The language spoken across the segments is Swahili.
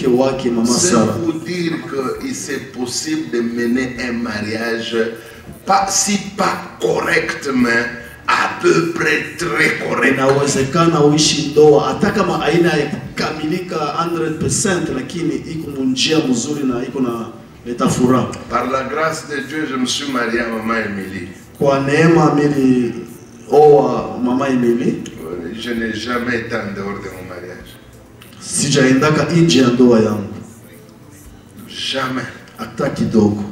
mke wake mama Sara. C'est pour dire qu'il c'est possible de mener un mariage pas si pas correctement, à peu près très correct. Inawezekana uishi ndoa hata kama aina ya kukamilika 100%, lakini iko munjia mzuri na iko na leta furaha. Par la grâce de Dieu, je me suis marié à maman Émilie. Kwa neema mimi oa mama Émilie. Je n'ai jamais été en dehors de mon mariage. Sijaendaka nje ya ndoa yangu. Jamais. Hata kidogo.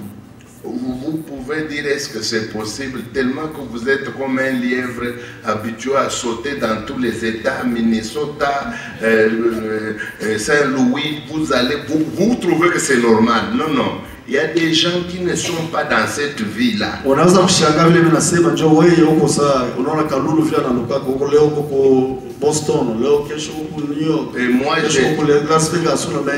Vous pouvez dire est-ce que c'est possible tellement que vous êtes comme un lièvre habitué à sauter dans tous les États, Minnesota, Saint-Louis, vous trouvez que c'est normal. Non, non. Il y a des gens qui ne sont pas dans cette vie-là. Unaweza kushangaa vile mimi nasema njoo wewe huko saa unaona kalulu vile ananuka huko leo huko Boston, leo kesho huko New York. Et moi je Las Vegas na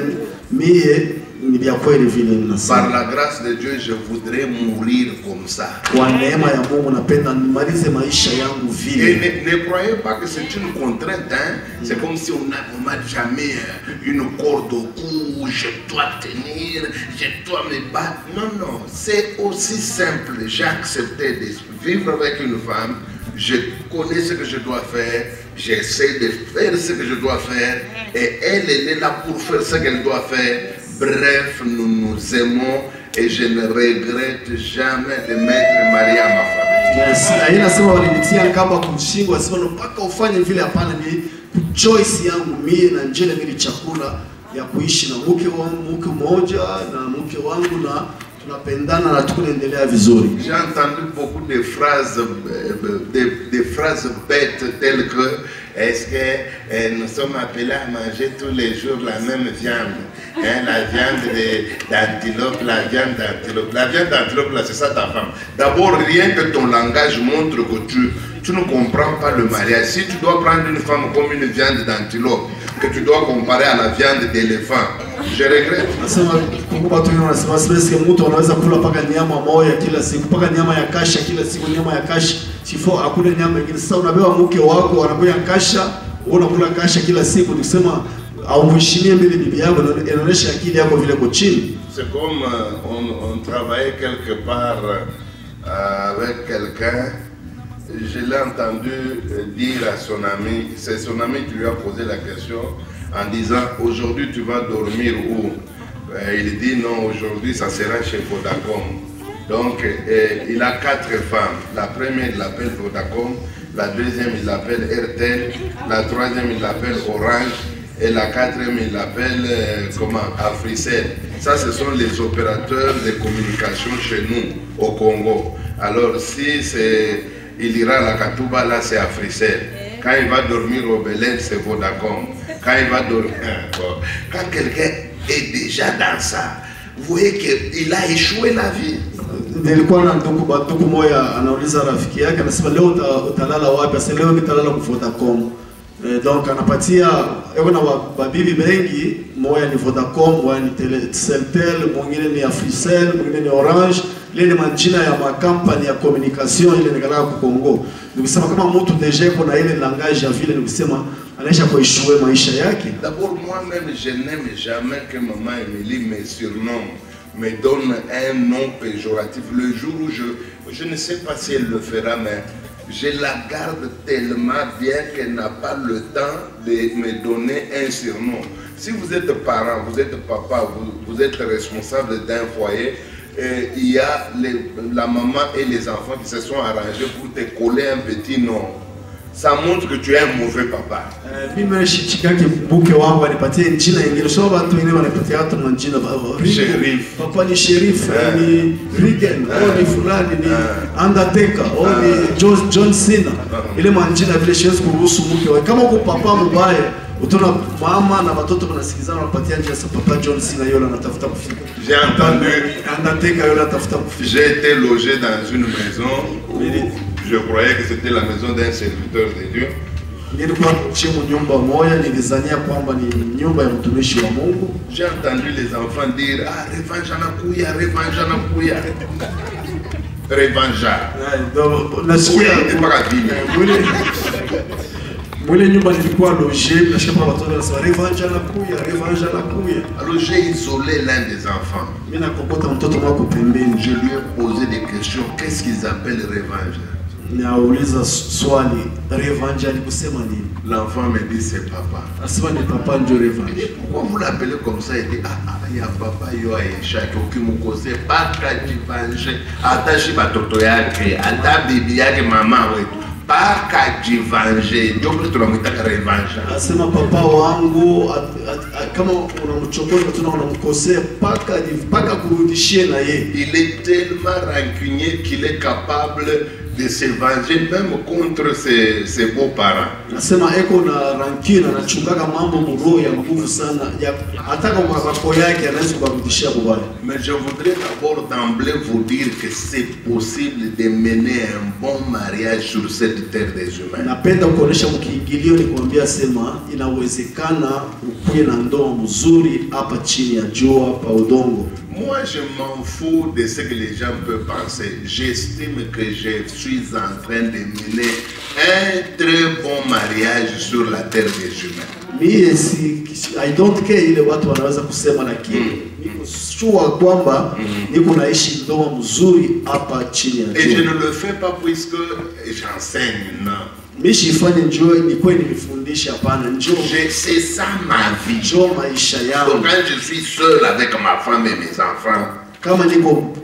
mimi ni vya kweli vile ninasema. Par la grâce de Dieu, je voudrais mourir comme ça. Kwa neema ya Mungu napenda nimalize maisha yangu vile. Et ne croyez pas que c'est une contrainte, hein? C'est comme si on m'a jamais une corde au cou, je dois tenir, je dois me battre. Non, non, c'est aussi simple. J'ai accepté de vivre avec une femme, je connais ce que je dois faire, j'essaie de faire ce que je dois faire, et elle est là pour faire ce qu'elle doit faire. Bref, nous nous aimons et je ne regrette jamais de m'être marié à ma femme. Yes, aina sema walinitia kama kumshingwa sema mpaka ufanye vile. Hapana, ni choice yangu mimi na njele mimi chakula ya kuishi na mke wangu, mke mmoja na mke wangu, na tunapendana na tunaendelea vizuri. J'ai entendu beaucoup de phrases bêtes telles que est-ce que nous sommes appelés à manger tous les jours la même viande, hein, la viande d'antilope, la viande d'antilope. La viande d'antilope, là, c'est ça ta femme. D'abord, rien que ton langage montre que tu ne comprends pas le mariage. Si tu dois prendre une femme comme une viande d'antilope, que tu dois comparer à la viande d'éléphant, je regrette. Nasema kumbuka tu unasema sisi mtu anaweza kula paka nyama moja kila siku, paka nyama ya kasha kila siku, nyama ya kasha sifo hakuna nyama nyingine. Sasa unabeba mke wako anakuja kasha, unakula kasha kila siku, nikisema au mheshimie mbele bibi yako, inaonyesha akili yako vile kwa chini. C'est comme on travaillait quelque part avec quelqu'un. Je l'ai entendu dire à son ami, c'est son ami qui lui a posé la question en disant aujourd'hui tu vas dormir où? Il dit non, aujourd'hui ça sera chez Vodacom. Donc il a 4 femmes. La première il l'appelle Vodacom, la deuxième il l'appelle RTL, la troisième il l'appelle Orange et la quatrième il l'appelle Africell. Ça ce sont les opérateurs de communication chez nous au Congo. Alors si il ira à la Katouba, là c'est Africell. Quand il va dormir au Belen, c'est Vodacom. Quand il va dormir, quand quelqu'un est déjà dans ça, vous voyez qu'il a échoué la vie. Nilikuwa na ndugu moja anauliza rafiki yake, anasema leo utalala wapi? Sasa leo nitalala kwa Vodacom. Donc anapatia yeye na babibi bengi, moja ni Vodacom, moja ni Celtel, mwingine ni Africell, mwingine ni Orange. Ile ni majina ya makampani ya communication ile nikala ku Kongo. Nikisema kama mtu deja yuko na ile langage ya vile, nikisema anaisha kuishue maisha yake. D'abord moi-même je n'aime jamais que maman Émilie me surnomme, me donne un nom péjoratif. Le jour où je ne sais pas si elle le fera, mais je la garde tellement bien qu'elle n'a pas le temps de me donner un surnom. Si vous êtes parent, vous êtes papa, vous êtes responsable d'un foyer, il y a la maman et les enfants qui se sont arrangés pour te coller un petit nom. Ça montre que tu es un mauvais papa. Mimi shikaki buke wangu anipatie jina ingine, so watu wengine wanapatia hata jina Sheriff. Papa ni Sheriff, ni Regan, ni fulani, ni Undertaker, ni John Cena. Ile manjina vile siwezi kuruhusu mke wako. Kama uko papa mbaya, utaona mama na watoto wanasikizana wanapatia jina sa papa John Cena yule anatafuta kufika. J'ai entendu Undertaker yule anatafuta kufika. J'ai été logé dans une maison où je croyais que c'était la maison d'un serviteur de Dieu. Nilikuwa chini nyumba moja, nilizania kwamba ni nyumba ya mtumishi wa Mungu. J'ai entendu les enfants dire ah revanche anakuya, revanche anakuya. Revanche. Nasikia mpaka vile. Mwile nyumba nilikuwa loge, nashika watu wanasema revenge anakuya. Alors j'ai isolé l'un des enfants. Mimi nakokota mtoto wako pembeni. Je lui ai posé des questions. Qu'est-ce qu'ils appellent revenge? Nauliza swali, revenge ni kusema nini? L'enfant me dit c'est papa. Asema ni papa ndio revenge. Pourquoi vous l'appelez comme ça? Il dit il y a papa yo aisha ukimukose paka jivange atashi batoto yake ata bibi yake mama wetu paka jivange ndio tunamwita revenge. Asema papa wangu kama unamchokoza unamkosea paka kurudishie na yeye. Il est tellement rancunier qu'il est capable de se venger même contre ses beaux-parents. Nasema eko na rancune anachungaga mambo mroho ya nguvu sana hata kama bako yake anaweza kurudishia kubaya. Mais je voudrais d'abord d'emblée vous dire que c'est possible de mener un bon mariage sur cette terre des humains. Napenda kuonesha mkiingilio ni kuambia sema inawezekana ukuwe na ndoa mzuri hapa chini ya jua hapa udongo. Moi, je m'en fous de ce que les gens peuvent penser. J'estime que je suis en train de mener un très bon mariage sur la terre des humains. I don't care ile watu wanaweza kusema, lakini niko sure kwamba niko naishi ndoa mzuri hapa chini ya jua. Et je ne le fais pas puisque j'enseigne, non. Mishifanye njoo ni kweli nifundisha hapana njoo. C'est ça ma vie. Njoo maisha yangu. Donc quand je suis seul avec ma femme et mes enfants, kama niko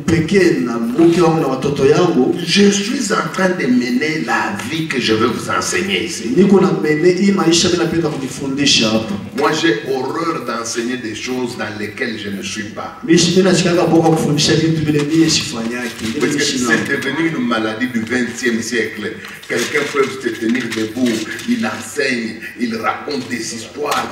pekee na mke wangu na watoto yangu, je suis en train de mener la vie que je veux vous enseigner ici. Niko na mene hii maisha mimi napenda kufundisha hapa. Moi j'ai horreur d'enseigner des choses dans lesquelles je ne suis pas. Mimi nashikanga boka kufundisha vitu vile mimi sifanyaki. Parce que c'est devenu une maladie du 20e siècle. Quelqu'un peut se tenir debout, il enseigne, il raconte des histoires.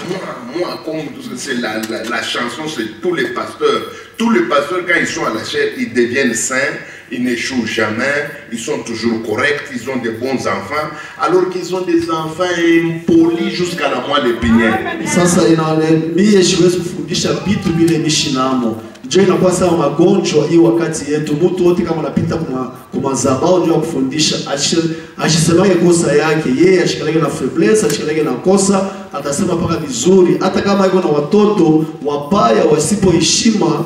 Moi comme c'est la chanson, c'est tous les pasteurs. Tous les pasteurs, quand ils sont à la chair, ils deviennent saints, ils n'échouent jamais, ils sont toujours corrects, ils ont des bons enfants, alors qu'ils ont des enfants impolis jusqu'à la moelle épinière. Sasa mimi siwezi kufundisha vitu vile mishinamo. Ndio inakuwa sawa magonjwa hii wakati yetu. Mtu wote kama anapita kwa mazabao ndio kufundisha ashisemage kosa yake. Yeye ashikalege na faiblesse, ashikalege na kosa, atasema paka vizuri. Hata kama yuko na watoto wabaya wasipoheshima,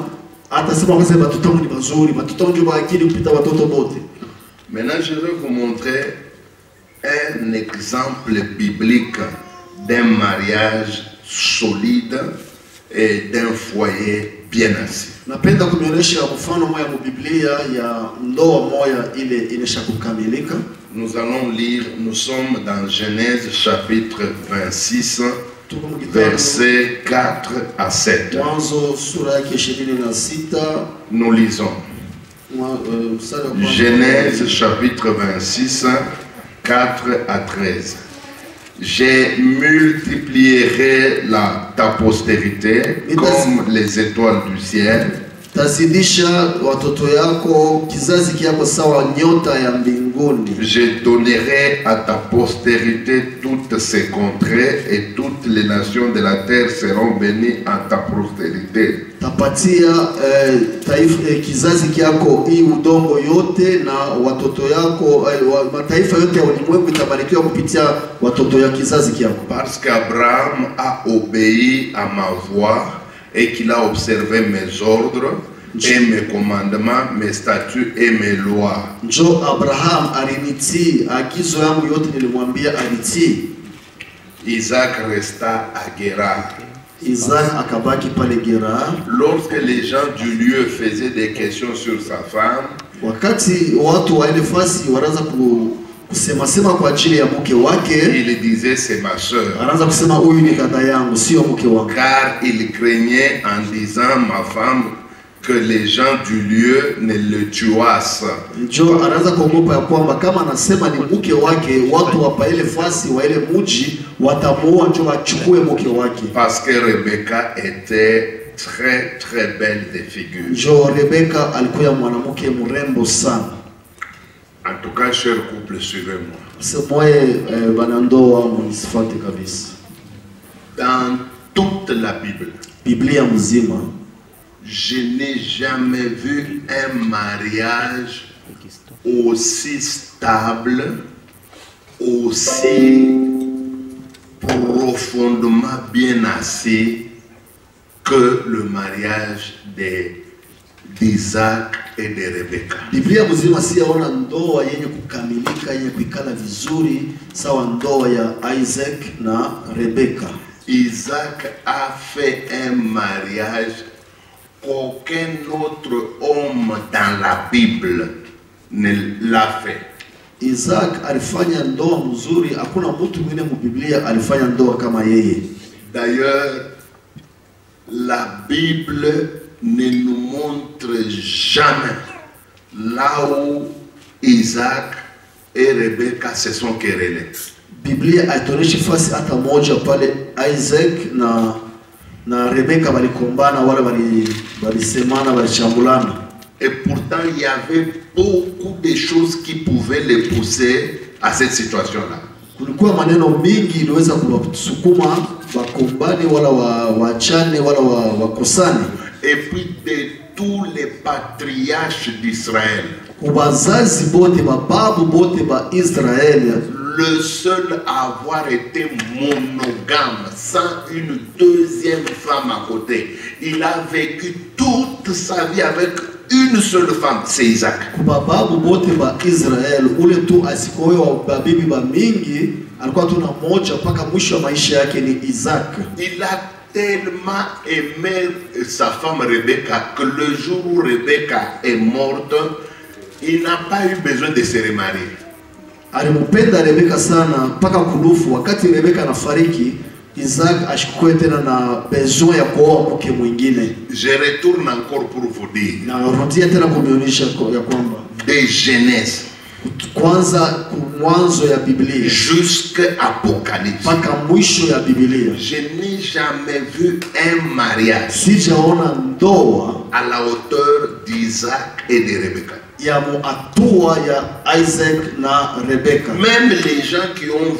atasema kwa sababu watoto ni wazuri, watoto ndio akili kupita watoto wote. Maintenant je vais vous montrer un exemple biblique d'un mariage solide et d'un foyer bien assis. Napenda kuonyesha mfano moja mu Biblia ya ndoa moja ile imeshakukamilika. Nous allons lire, nous sommes dans Genèse chapitre 26 versets 4 à 7. Mwanzo sura yake 26. Nous lisons. Genèse chapitre 26 4 à 13. Je multiplierai ta postérité comme les étoiles du ciel. Tazidisha watoto yako kizazi kyako sawa nyota ya mbinguni. Je donnerai à ta postérité toutes ces contrées et toutes les nations de la terre seront bénies en ta postérité. Tapatia kizazi kyako hii udongo yote na watoto yako mataifa yote ya ulimwengu itabarikiwa kupitia watoto ya kizazi kyako. Parce qu'Abraham a obéi à ma voix et qu'il a observé mes ordres et mes commandements, mes statuts et mes lois. Njo Abraham alinitii agizo yangu yote nilimwambia alitii. Isaac resta à Guérar. Isaac akabaki pale Guérar. Lorsque les gens du lieu faisaient des questions sur sa femme, wakati watu wa ile fasi wanaanza kusema kwa ajili ya mke wake, il disait c'est ma sœur. Anaanza kusema huyu ni dada yangu, sio mke wangu. Car il craignait en disant ma femme que les gens du lieu ne le tuassent. Njo anaanza kuogopa ya kwamba kama anasema ni mke wake, watu wa ile fasi wa ile mji watamuua, njo wachukue mke wake. Parce que Rebecca était très belle de figure. Njo Rebecca alikuwa mwanamke mrembo sana. En tout cas, cher couple, suivez-moi. Dans toute la Bible, je n'ai jamais vu un mariage aussi stable, aussi profondément bien assez que le mariage d'Isaac et de Rebecca. Biblia mzima siyaona ndoa yenye kukamilika yenye kuikala vizuri sawa ndoa ya Isaac na Rebecca. Isaac a fait un mariage qu'aucun autre homme dans la Bible ne l'a fait. Isaac alifanya ndoa mzuri, hakuna mtu mwingine mu Biblia alifanya ndoa kama yeye. D'ailleurs, la Bible ne nous montre jamais là où Isaac et Rebecca se sont querellés. Biblia haitoneshi fasi hata moja pale Isaac na Rebecca walikombana wala walisemana walichambulana. Et pourtant, il y avait beaucoup de choses qui pouvaient les pousser à cette situation-là. Kulikuwa maneno mingi iliweza kuwasukuma wakombane wala waachane wala wakosane. Et puis de tous les patriarches d'Israël, Kubazazi bote bababu bote ba Israël, le seul à avoir été monogame sans une deuxième femme à côté, il a vécu toute sa vie avec une seule femme, c'est Isaac. Kubababu bote ba Israël, ule tu asikowe wa babibi ba mingi, alikuwa tu na moja mpaka mwisho wa maisha yake ni Isaac. Il a tellement aimé sa femme Rebecca que le jour où Rebecca est morte, il n'a pas eu besoin de se remarier. Alimpenda Rebecca sana mpaka kudufu. Wakati Rebecca anafariki, Isaac ashikwe tena na besoin ya kuoa mke mwingine. Je retourne encore pour vous dire. Na rudia tena kumionyesha ya kwamba de Genèse kwanza mwanzo ya Biblia jusqu'à Apocalypse, mpaka mwisho ya Biblia, je n'ai jamais vu un mariage sijaona ndoa à la hauteur d'Isaac et de Rebecca. ya muatua ya Isaac na Rebecca. Même les gens qui ont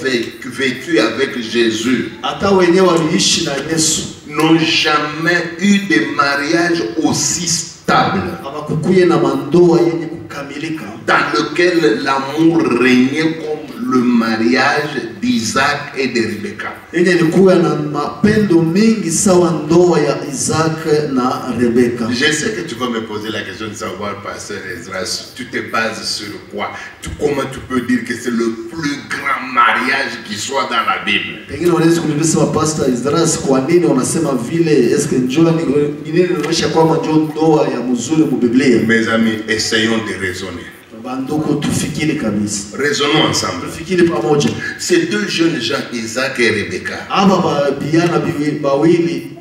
vécu avec Jésus Hata wenyewe waliishi na Yesu n'ont jamais eu de mariage aussi stable, hawakukuye na mandoa yenye kukamilika, dans lequel l'amour régnait comme le mariage d'Isaac et de Rebecca. yenye ilikuwa na mapendo mingi sawa ndoa ya Isaac na Rebecca. Je sais que tu vas me poser la question de savoir, pasteur Ezra, tu te bases sur quoi? Comment tu peux dire que c'est le plus grand mariage qui soit dans la Bible? Pengine wanaweza kuniuliza Pastor Ezra, kwa nini unasema vile? Eske njoo ni nini inaonyesha kwamba njoo ndoa ya mzuri mu Biblia? Mes amis, essayons de raisonner. Banduku tufikiri kabisa. Raisonnons ensemble. Tufikiri pamoja. Ces deux jeunes gens, Isaac et Rebecca, Aba biana bawili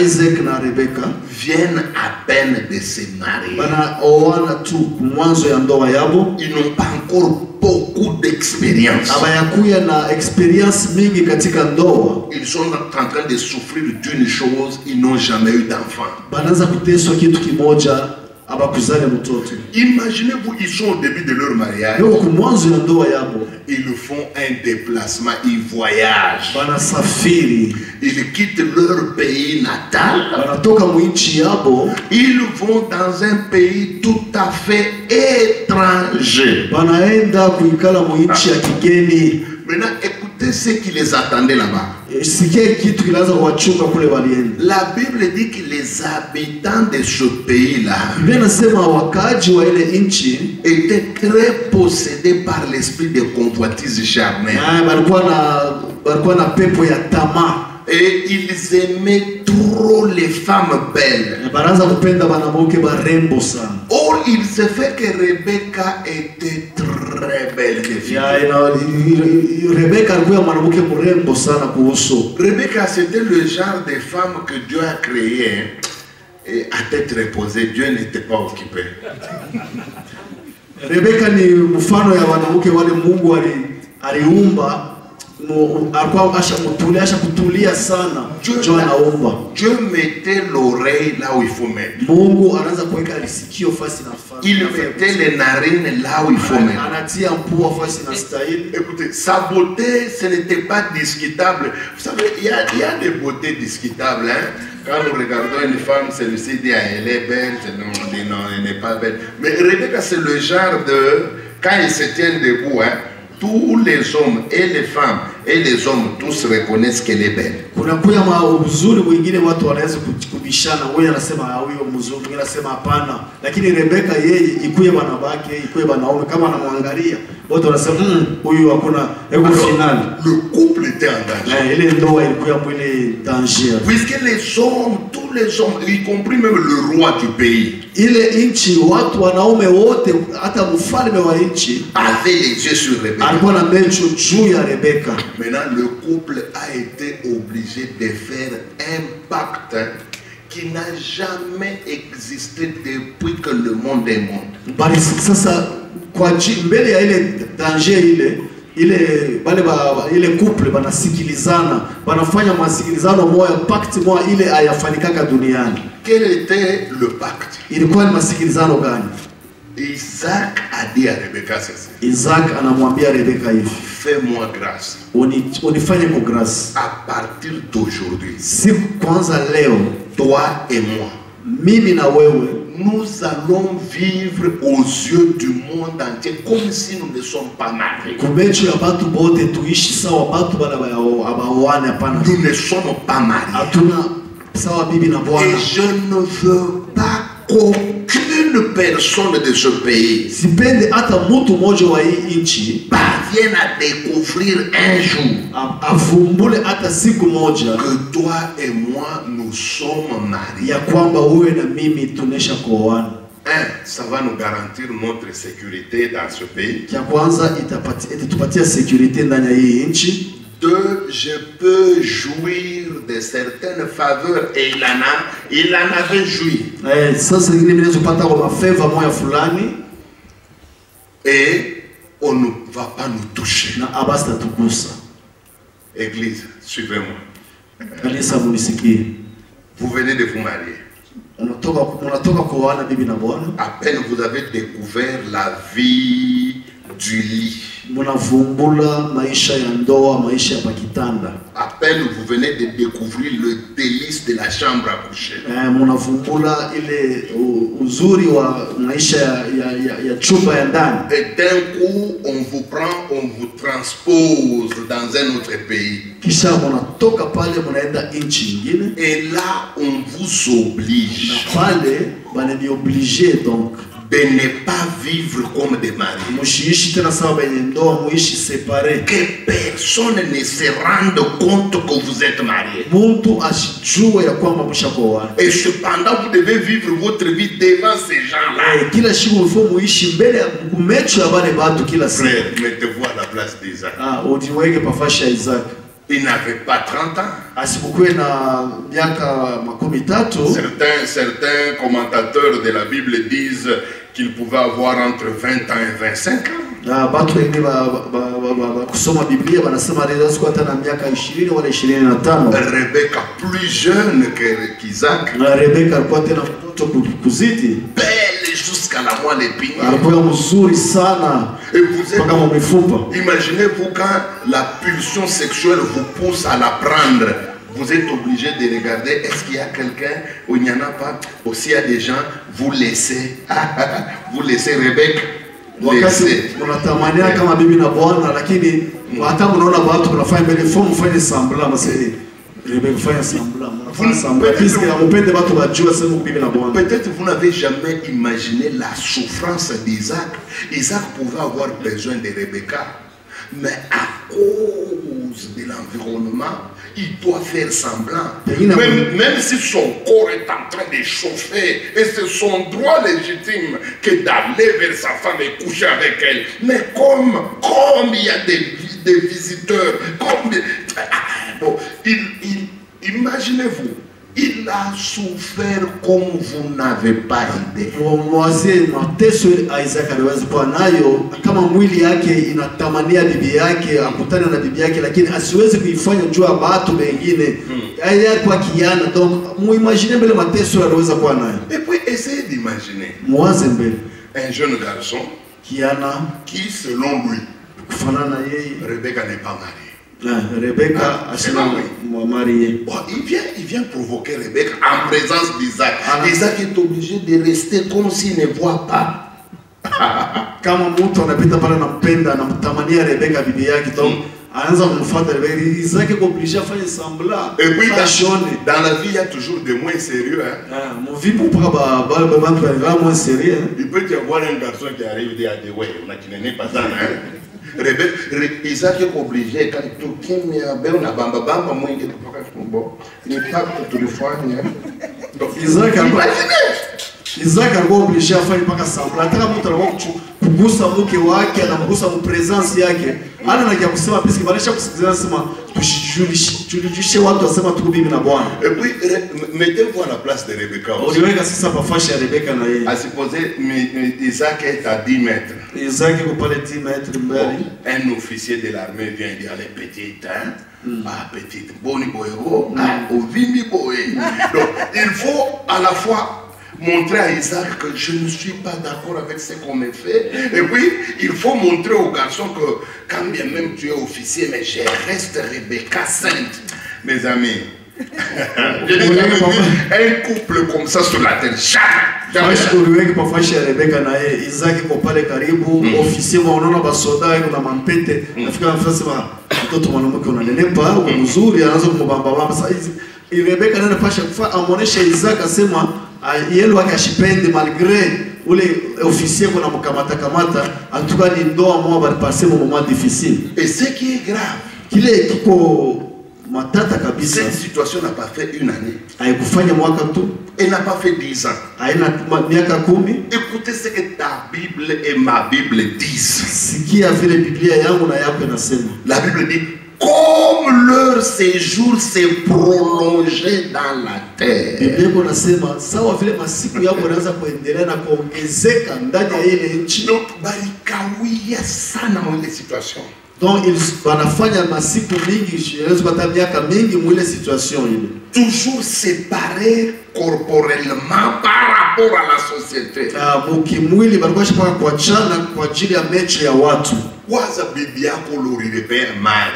Isaac na Rebecca viennent à peine de se marier. bana oana tu mwanzo ya ndoa yabo. Ils n'ont pas encore beaucoup d'expérience. Abayakuya na experience mingi katika ndoa. Ils sont en train de souffrir d'une chose, ils n'ont jamais eu d'enfant. Banaanza kuteswa kitu kimoja, abakuzale mtoto. Imaginez-vous, ils sont au début de leur mariage. Leo kumwanzo ya ndoa yabo, Ils font un déplacement, ils voyagent. banasafiri, Ils quittent leur pays natal. banatoka mwinchi yabo, Ils vont dans un pays tout à fait étranger. banaenda kuikala mwinchi ya kigeni. Maintenant, écoutez ce qui les attendait là-bas. Sikia kitu kinaanza kuwachunga kule walienda. La Bible dit que les habitants de ce pays-là Biblia inasema wakaji wa ile nchi étaient très possédés par l'esprit de convoitise charnelle. balikuwa na pepo ya tamaa. Et ils aimaient trop les femmes belles. Banaanza kupenda banamuke barembo sana. Or, il se fait que Rebecca était très belle de fille. Rebecca alikuwa mwanamke mrembo sana kuhusu. Rebecca, c'était le genre de femme que Dieu a créé et à tête reposée. Dieu n'était pas occupé. Rebecca ni mfano ya wanawake wale Mungu aliumba, alikuwa asha kutulia sana. Dieu mettait l'oreille là où il faut mettre. Mungu anaanza kuweka lisikio fasi na fasi. Il mettait les narines là où il faut mettre. Anatia mpua fasi na stahili. Écoutez, sa beauté, ce n'était pas discutable. Vous savez, il y a des beautés discutables. Hein? Quand nous regardons une femme, celle-ci dit elle est belle, on dit non, elle n'est pas belle. Mais Rebecca, c'est le genre de... Quand ils se tiennent debout, hein, tous les hommes et les femmes, Et les hommes tous reconnaissent qu'elle est belle. Kuna kuya uzuri mwingine watu wanaweza kubishana, wewe anasema huyo mzuri, mwingine anasema hapana. Lakini Rebeka yeye ikuye bwana bake, ikuye banaume kama anamwangalia, wote wanasema huyu hakuna ego finali. Le couple était en danger. Ile ndoa ilikuwa mwile danger. Puisque les hommes, tous les hommes, y compris même le roi du pays, ile nchi watu wanaume wote hata mfalme wa nchi avait les yeux sur Rebecca. alikuwa na macho juu ya Rebeka. Maintenant, le couple a été obligé de faire un pacte qui n'a jamais existé depuis que le monde est monde. Bali sasa kwa mbele ya ile danger ile couple banasikilizana, banafanya masikilizano moja, pacte moja ile hayafanikaka duniani. Quel était le pacte? Ilikuwa ni masikilizano gani? Isaac a dit à Rebecca ceci. Isaac anamwambia Rebeka hivi, fais-moi grâce. Unifanye kwa grâce. À partir d'aujourd'hui, siku kwanza leo, toi et moi, mimi na wewe, nous allons vivre aux yeux du monde entier comme si nous ne sommes pas mariés. Kumecho ya batu bote tuishi sawa batu bana abaoane hapana. Nous ne sommes pas mariés. Hatuna sawa bibi na bwana. Et je ne veux pas qu'aucune personne de ce pays sipende hata mtu mmoja wa hii nchi parvienne à découvrir un jour avumbule hata siku moja que toi et moi nous sommes mariés. Ya kwamba wewe na mimi tunesha kuoana. Ça va nous garantir notre sécurité dans ce pays. Ya kwanza itatupatia sécurité ndani ya hii nchi. Deux, je peux jouir de certaines faveurs et il en avait joui. Sasa ingine mimi napata kwa favor moja fulani et on ne va pas nous toucher. Na abasta tukusa. Église, suivez-moi. Kanisa munisikie. Vous venez de vous marier. Unatoka kuoana bibi na bwana. À peine vous avez découvert la vie du lit. Munavumbula maisha ya ndoa, maisha ya pakitanda. À peine vous venez de découvrir le délice de la chambre à coucher. Munavumbula ile uzuri wa maisha ya chumba ya ndani. Et d'un coup, on vous prend, on vous transpose dans un autre pays. Kisha munatoka pale munaenda nchi nyingine. Et là, on vous oblige. Na pale banani obligé donc de ne pas vivre comme des maris. Que personne ne se rende compte que vous êtes mariés. Et cependant, vous devez vivre votre vie devant ces gens-là. Frère, mettez-vous à la place d'Isaac. Il n'avait pas 30 ans. Certains commentateurs de la Bible disent qu'il pouvait avoir entre 20 ans et 25 ans. Rebecca plus jeune qu'Isaac. Belle jusqu'à la moelle épinière. Et vous êtes, imaginez-vous quand la pulsion sexuelle vous pousse à la prendre. Vous êtes obligé de regarder, est-ce qu'il y a quelqu'un ou il n'y en a pas? Aussi, il y a des gens, vous laissez. Vous laissez Rebecca. Laissez. Peut-être vous n'avez jamais imaginé la souffrance d'Isaac. Isaac pouvait avoir besoin de Rebecca, mais à cause de l'environnement, il doit faire semblant. Même si son corps est en train de chauffer, et c'est son droit légitime que d'aller vers sa femme et coucher avec elle. Mais comme il y a des visiteurs, imaginez-vous, il a souffert comme vous n'avez pas idée. Kama mwili yake inatamania bibi yake akutane na bibi yake, lakini asiwezi kuifanya jua watu wengine. Yeye kwa kiana, donc muimagine mbele mateso anaweza kuwa nayo. Et puis essayez d'imaginer Mwaze mbele un jeune garçon kiana qui selon lui, kufanana yeye, Rebecca n'est pas mariée. Rebecca marié. Il vient provoquer Rebecca en présence d'Isaac. Isaac est obligé de rester comme s'il ne voit pas. Kama mtu anapita pale nampenda anamtamania Rebecca bibi yake, donc Isaac est obligé à faire semblant. Et puis dans la vie, il y a toujours des moins sérieux. Hein. Il peut y avoir un garçon qui arrive et dit ouais, on a qui n'est pas ça. Isaac est obligé quand il Isaac alikuwa obligé afanye mpaka sambla. Hata kama mtu alikuwa kugusa mke wake, anamgusa presence yake, hana na kusema piski banisha kusikiliza sema tujulishe watu wasema tuko bibi na bwana. Et puis mettez-vous à la place de Rebecca. Uliweka sasa pafashi ya Rebecca na yeye. À supposer Isaac est à 10 mètres. Isaac est pas les 10 mètres mbali. Un officier de l'armée vient dire allez petite hein. Ah petite, boni boyero, au vimi boy. Donc il faut à la fois montrer à Isaac que je ne suis pas d'accord avec ce qu'on me fait. Et puis, il faut montrer au garçon que quand bien même tu es officier, mais je reste Rebecca sainte. Mes amis, un couple comme ça sur la terre, jamais. Isaac iko pale karibu, officier wanaona basoda yuko na mampete, nafika anasema mtoto mwanamke unanenepa, uko mzuri, anaanza kumbamba bamba. Sasa Rebecca ndio anapasha kufa amonesha Isaac asema yeye wake ashipende malgré ule officier kuna mkamata kamata en tout cas ni ndoa moja bali passer un moment difficile. Et ce qui est grave, kile kiko matata kabisa. Cette situation n'a pas fait une année. Haikufanya mwaka tu. Elle n'a pas fait 10 ans. Haina miaka 10. Écoutez ce que ta Bible et ma Bible disent. Sikia vile Biblia yangu na yako inasema. La Bible dit comme leur séjour s'est prolongé dans la terre. Biblia inasema sawa vile masiku yako yanaanza kuendelea na kuongezeka ndani ya ile nchi. Donc barikawia sana mwile situation. Donc ils wanafanya masiku mingi, inaweza kupata miaka mingi mwile situation ile. Toujours séparés corporellement par rapport à la société. Mukimwili balikuwa shapaka kuachana kwa ajili ya mechi ya watu. Waza bibi yako loripea mali.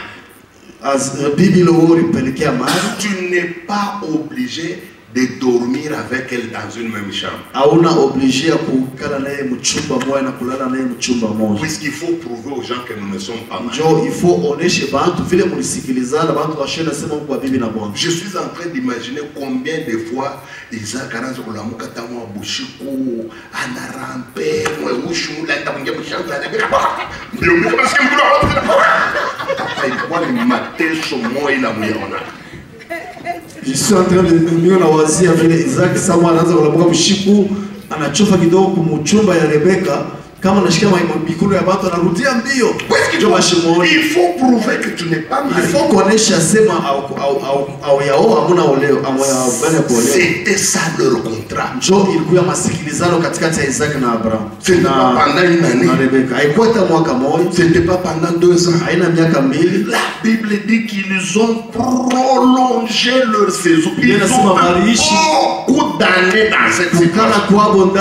Bibi lori pelekea mali. Tu n'es pas obligé de dormir avec elle dans une même chambre. Hauna obligé ya kukala naye mchumba moja na kulala naye mchumba moja. Puisqu'il faut prouver aux gens que nous ne sommes pas mariés. Jo, il faut oneshe bantu vile mulisikilizana bantu washena sema kwa bibi na bwana. Je suis en train d'imaginer combien de fois Isaac anaanza kulamuka tamu wa bushiku anarampe mweushi mulanda mwingia mshamba ndio kama sikia mkula ilikuwa ni mateso moja ila muyaona. Je suis en train de me wazia vile Isaac Samuel anaanza kulamuka mshiku anachofa kidogo kumuchumba ya Rebecca kama anashika mikono ya watu anarudia mbio. Il faut prouver que tu n'es pas marié. Il faut kuonesha sema au yao hamuna oleo bana kuolewa. C'était ça leur contrat. Jo ilikuwa masikilizano katikati ya Isaac na Abraham. C'était pas pendant une année. Na Rebecca. Haikuwa hata mwaka mmoja. C'était pas pendant 2 ans. Haina miaka mbili. La Bible dit qu'ils ont prolongé leur séjour. Ils ont beaucoup d'années dans cette situation.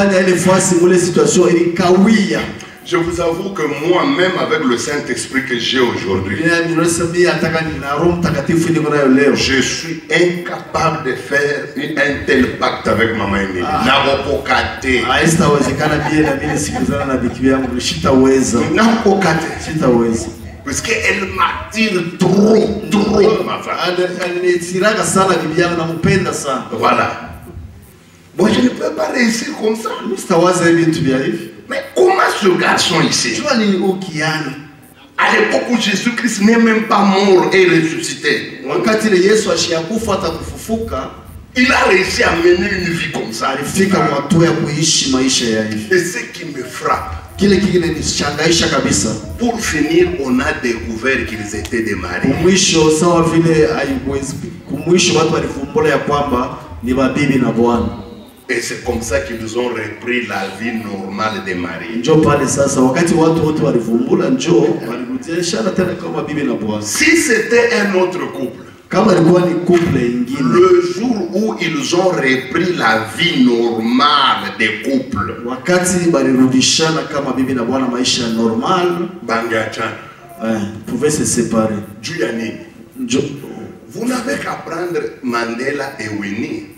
Je vous avoue que moi-même, avec le Saint-Esprit que j'ai aujourd'hui, je suis incapable de faire un tel pacte avec Maman Emily. Parce qu'elle m'attire trop, ma femme. Voilà. Bon, je ne peux pas réussir comme ça. Mais comment ce garçon ici, à l'époque où Jésus-Christ n'est même pas mort et ressuscité, il a réussi à mener une vie comme ça. Et ce qui me frappe, pour finir, on a découvert qu'ils étaient des maris. Et c'est comme ça qu'ils ont repris la vie normale des maris. Si c'était un autre couple, le jour où ils ont repris la vie normale des couples, pouvaient se séparer. Vous n'avez qu'à prendre Mandela et Winnie.